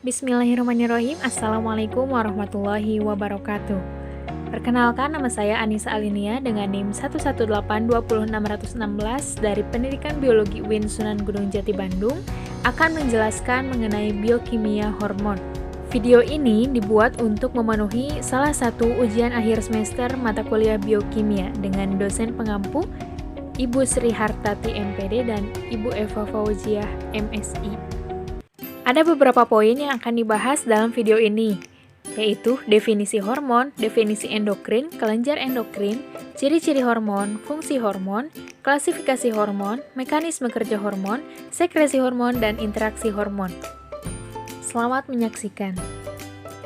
Bismillahirrahmanirrahim. Assalamualaikum warahmatullahi wabarakatuh. Perkenalkan, nama saya Anissa Alinia dengan NIM 118206616 dari Pendidikan Biologi UIN Sunan Gunung Jati Bandung akan menjelaskan mengenai biokimia hormon. Video ini dibuat untuk memenuhi salah satu ujian akhir semester mata kuliah biokimia dengan dosen pengampu Ibu Sri Hartati MPD dan Ibu Eva Fauziah MSI. Ada beberapa poin yang akan dibahas dalam video ini, yaitu definisi hormon, definisi endokrin, kelenjar endokrin, ciri-ciri hormon, fungsi hormon, klasifikasi hormon, mekanisme kerja hormon, sekresi hormon, dan interaksi hormon. Selamat menyaksikan.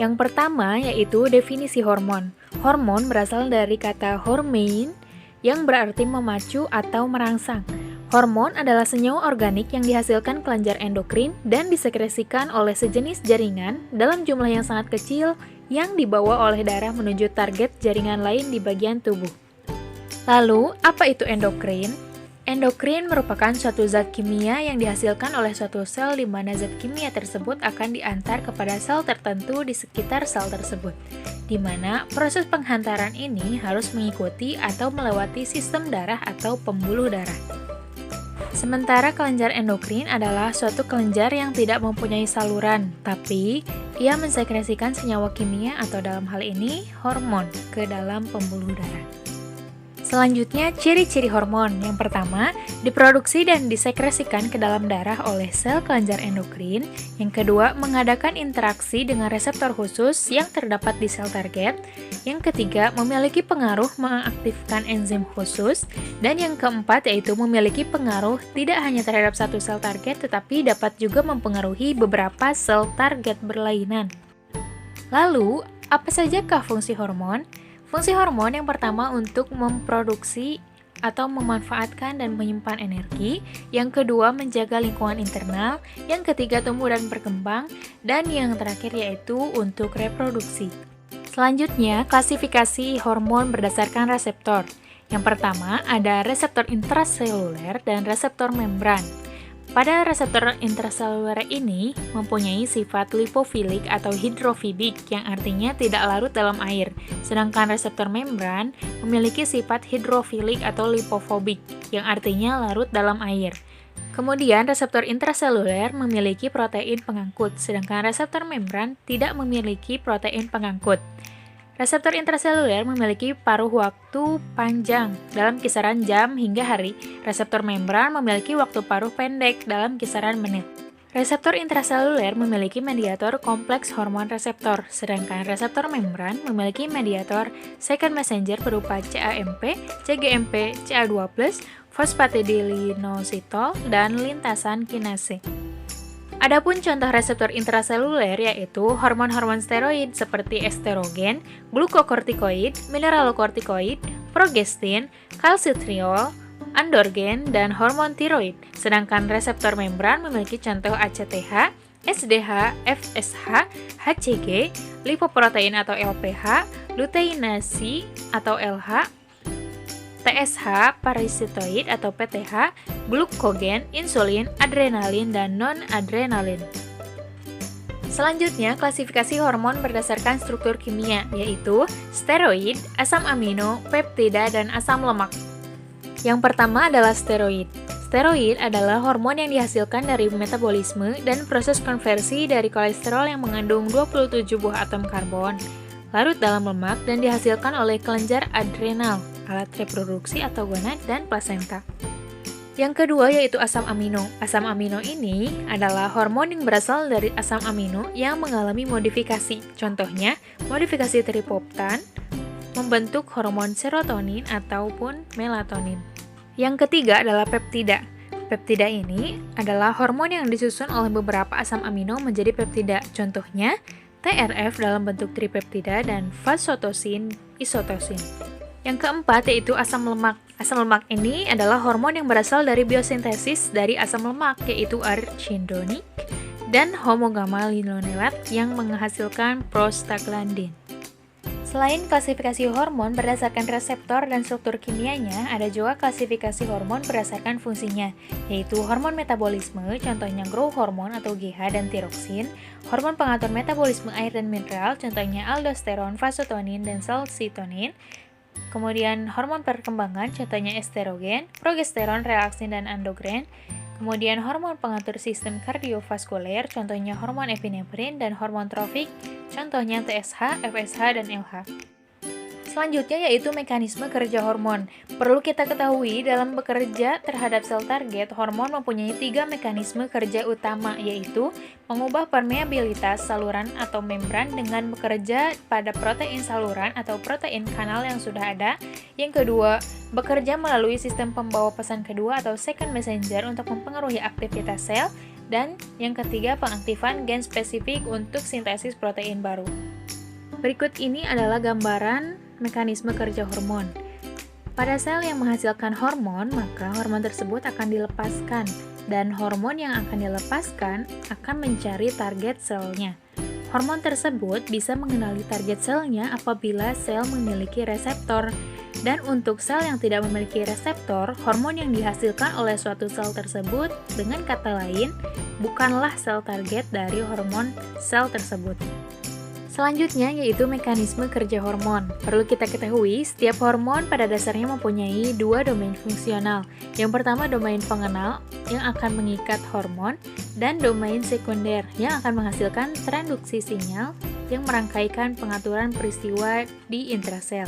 Yang pertama yaitu definisi hormon. Hormon berasal dari kata hormein yang berarti memacu atau merangsang. Hormon adalah senyawa organik yang dihasilkan kelenjar endokrin dan disekresikan oleh sejenis jaringan dalam jumlah yang sangat kecil yang dibawa oleh darah menuju target jaringan lain di bagian tubuh. Lalu, apa itu endokrin? Endokrin merupakan suatu zat kimia yang dihasilkan oleh suatu sel di mana zat kimia tersebut akan diantar kepada sel tertentu di sekitar sel tersebut, di mana proses penghantaran ini harus mengikuti atau melewati sistem darah atau pembuluh darah. Sementara kelenjar endokrin adalah suatu kelenjar yang tidak mempunyai saluran, tapi ia mensekresikan senyawa kimia atau dalam hal ini hormon ke dalam pembuluh darah. Selanjutnya, ciri-ciri hormon. Yang pertama, diproduksi dan disekresikan ke dalam darah oleh sel kelenjar endokrin. Yang kedua, mengadakan interaksi dengan reseptor khusus yang terdapat di sel target. Yang ketiga, memiliki pengaruh mengaktifkan enzim khusus. Dan yang keempat, yaitu memiliki pengaruh tidak hanya terhadap satu sel target, tetapi dapat juga mempengaruhi beberapa sel target berlainan. Lalu, apa sajakah fungsi hormon? Fungsi hormon yang pertama untuk memproduksi atau memanfaatkan dan menyimpan energi, yang kedua menjaga lingkungan internal, yang ketiga tumbuh dan berkembang, dan yang terakhir yaitu untuk reproduksi. Selanjutnya, klasifikasi hormon berdasarkan reseptor. Yang pertama ada reseptor intraseluler dan reseptor membran. Pada reseptor intraseluler ini mempunyai sifat lipofilik atau hidrofibik yang artinya tidak larut dalam air, sedangkan reseptor membran memiliki sifat hidrofilik atau lipofobik yang artinya larut dalam air. Kemudian reseptor intraseluler memiliki protein pengangkut, sedangkan reseptor membran tidak memiliki protein pengangkut. Reseptor intraseluler memiliki paruh waktu panjang dalam kisaran jam hingga hari. Reseptor membran memiliki waktu paruh pendek dalam kisaran menit. Reseptor intraseluler memiliki mediator kompleks hormon reseptor, sedangkan reseptor membran memiliki mediator second messenger berupa CAMP, CGMP, CA2+, fosfatidilinositol, dan lintasan kinase. Adapun contoh reseptor intraseluler yaitu hormon-hormon steroid seperti estrogen, glukokortikoid, mineralokortikoid, progestin, kalsitriol, androgen, dan hormon tiroid. Sedangkan reseptor membran memiliki contoh ACTH, SDH, FSH, HCG, lipoprotein atau LPH, luteinasi atau LH, TSH, parasitoid atau PTH, glukogen, insulin, adrenalin, dan non-adrenalin. Selanjutnya, klasifikasi hormon berdasarkan struktur kimia, yaitu steroid, asam amino, peptida, dan asam lemak. Yang pertama adalah steroid. Steroid adalah hormon yang dihasilkan dari metabolisme dan proses konversi dari kolesterol yang mengandung 27 buah atom karbon, larut dalam lemak, dan dihasilkan oleh kelenjar adrenal, alat reproduksi atau gonad, dan plasenta. Yang kedua yaitu asam amino. Asam amino ini adalah hormon yang berasal dari asam amino yang mengalami modifikasi. Contohnya, modifikasi triptofan membentuk hormon serotonin ataupun melatonin. Yang ketiga adalah peptida. Peptida ini adalah hormon yang disusun oleh beberapa asam amino menjadi peptida. Contohnya, TRF dalam bentuk tripeptida dan vasotosin, isotosin. Yang keempat yaitu asam lemak. Asam lemak ini adalah hormon yang berasal dari biosintesis dari asam lemak yaitu arachidonic dan homogamma linolerat yang menghasilkan prostaglandin. Selain klasifikasi hormon berdasarkan reseptor dan struktur kimianya, ada juga klasifikasi hormon berdasarkan fungsinya, yaitu hormon metabolisme, contohnya growth hormone atau GH dan tiroksin, hormon pengatur metabolisme air dan mineral, contohnya aldosteron, vasotonin, dan calcitonin, kemudian hormon perkembangan, contohnya estrogen, progesteron, relaksin, dan endokrin, kemudian hormon pengatur sistem kardiovaskuler, contohnya hormon epinefrin, dan hormon trofik, contohnya TSH, FSH, dan LH. Selanjutnya yaitu mekanisme kerja hormon. Perlu kita ketahui dalam bekerja terhadap sel target, hormon mempunyai 3 mekanisme kerja utama, yaitu mengubah permeabilitas saluran atau membran dengan bekerja pada protein saluran atau protein kanal yang sudah ada. Yang kedua, bekerja melalui sistem pembawa pesan kedua atau second messenger untuk mempengaruhi aktivitas sel. Dan yang ketiga, pengaktifan gen spesifik untuk sintesis protein baru. Berikut ini adalah gambaran mekanisme kerja hormon. Pada sel yang menghasilkan hormon, maka hormon tersebut akan dilepaskan, dan hormon yang akan dilepaskan akan mencari target selnya. Hormon tersebut bisa mengenali target selnya apabila sel memiliki reseptor, dan untuk sel yang tidak memiliki reseptor, hormon yang dihasilkan oleh suatu sel tersebut, dengan kata lain, bukanlah sel target dari hormon sel tersebut. Selanjutnya yaitu mekanisme kerja hormon. Perlu kita ketahui, setiap hormon pada dasarnya mempunyai 2 domain fungsional. Yang pertama domain pengenal yang akan mengikat hormon, dan domain sekunder yang akan menghasilkan transduksi sinyal yang merangkaikan pengaturan peristiwa di intrasel.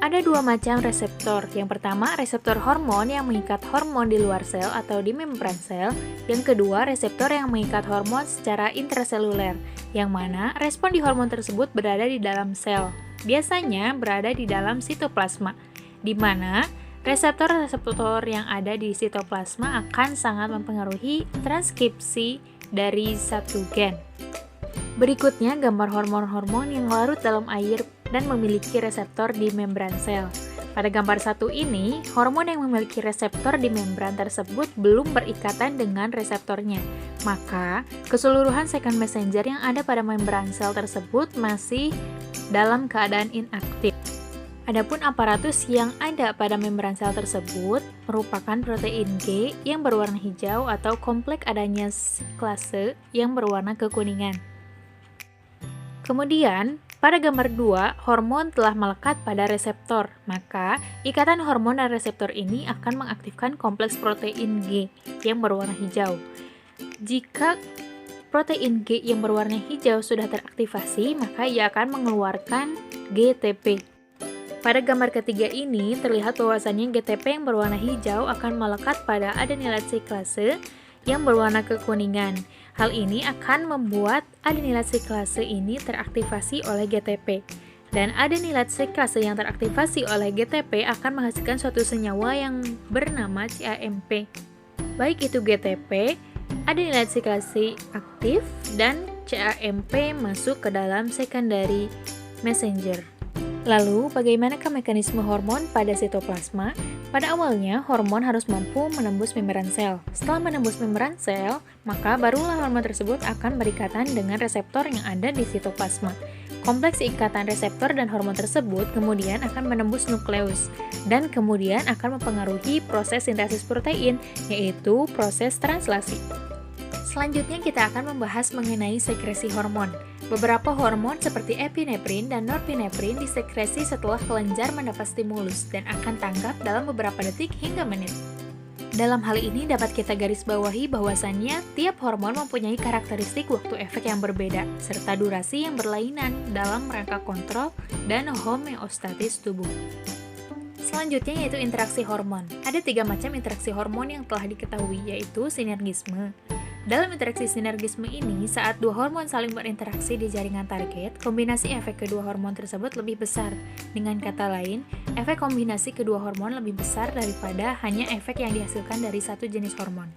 Ada 2 macam reseptor. Yang pertama, reseptor hormon yang mengikat hormon di luar sel atau di membran sel. Yang kedua, reseptor yang mengikat hormon secara intraseluler, yang mana respon di hormon tersebut berada di dalam sel. Biasanya berada di dalam sitoplasma, di mana reseptor-reseptor yang ada di sitoplasma akan sangat mempengaruhi transkripsi dari satu gen. Berikutnya, gambar hormon-hormon yang larut dalam air dan memiliki reseptor di membran sel. Pada gambar 1 ini, hormon yang memiliki reseptor di membran tersebut belum berikatan dengan reseptornya. Maka, keseluruhan second messenger yang ada pada membran sel tersebut masih dalam keadaan inaktif. Adapun aparatus yang ada pada membran sel tersebut merupakan protein G yang berwarna hijau atau kompleks adanya siklase yang berwarna kekuningan. Kemudian, pada gambar 2, hormon telah melekat pada reseptor, maka ikatan hormon dan reseptor ini akan mengaktifkan kompleks protein G yang berwarna hijau. Jika protein G yang berwarna hijau sudah teraktivasi, maka ia akan mengeluarkan GTP. Pada gambar ketiga ini, terlihat bahwasannya GTP yang berwarna hijau akan melekat pada adenilat siklase yang berwarna kekuningan. Hal ini akan membuat adenilat siklase ini teraktivasi oleh GTP. Dan adenilat siklase yang teraktivasi oleh GTP akan menghasilkan suatu senyawa yang bernama CAMP. Baik itu GTP, adenilat siklase aktif, dan CAMP masuk ke dalam secondary messenger. Lalu, bagaimanakah mekanisme hormon pada sitoplasma? Pada awalnya, hormon harus mampu menembus membran sel. Setelah menembus membran sel, maka barulah hormon tersebut akan berikatan dengan reseptor yang ada di sitoplasma. Kompleks ikatan reseptor dan hormon tersebut kemudian akan menembus nukleus, dan kemudian akan mempengaruhi proses sintesis protein, yaitu proses translasi. Selanjutnya kita akan membahas mengenai sekresi hormon. Beberapa hormon seperti epinefrin dan norepinefrin disekresi setelah kelenjar mendapat stimulus dan akan tanggap dalam beberapa detik hingga menit. Dalam hal ini dapat kita garis bawahi bahwasannya tiap hormon mempunyai karakteristik waktu efek yang berbeda serta durasi yang berlainan dalam rangka kontrol dan homeostatis tubuh. Selanjutnya yaitu interaksi hormon. Ada 3 macam interaksi hormon yang telah diketahui, yaitu sinergisme. Dalam interaksi sinergisme ini, saat 2 hormon saling berinteraksi di jaringan target, kombinasi efek kedua hormon tersebut lebih besar. Dengan kata lain, efek kombinasi kedua hormon lebih besar daripada hanya efek yang dihasilkan dari satu jenis hormon.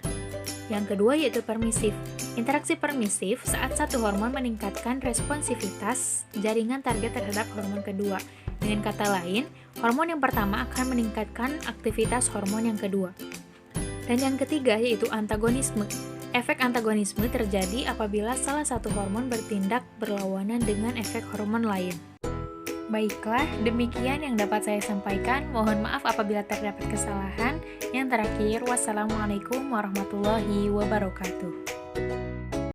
Yang kedua yaitu permisif. Interaksi permisif saat satu hormon meningkatkan responsivitas jaringan target terhadap hormon kedua. Dengan kata lain, hormon yang pertama akan meningkatkan aktivitas hormon yang kedua. Dan yang ketiga yaitu antagonisme. Efek antagonisme terjadi apabila salah satu hormon bertindak berlawanan dengan efek hormon lain. Baiklah, demikian yang dapat saya sampaikan. Mohon maaf apabila terdapat kesalahan. Yang terakhir, wassalamualaikum warahmatullahi wabarakatuh.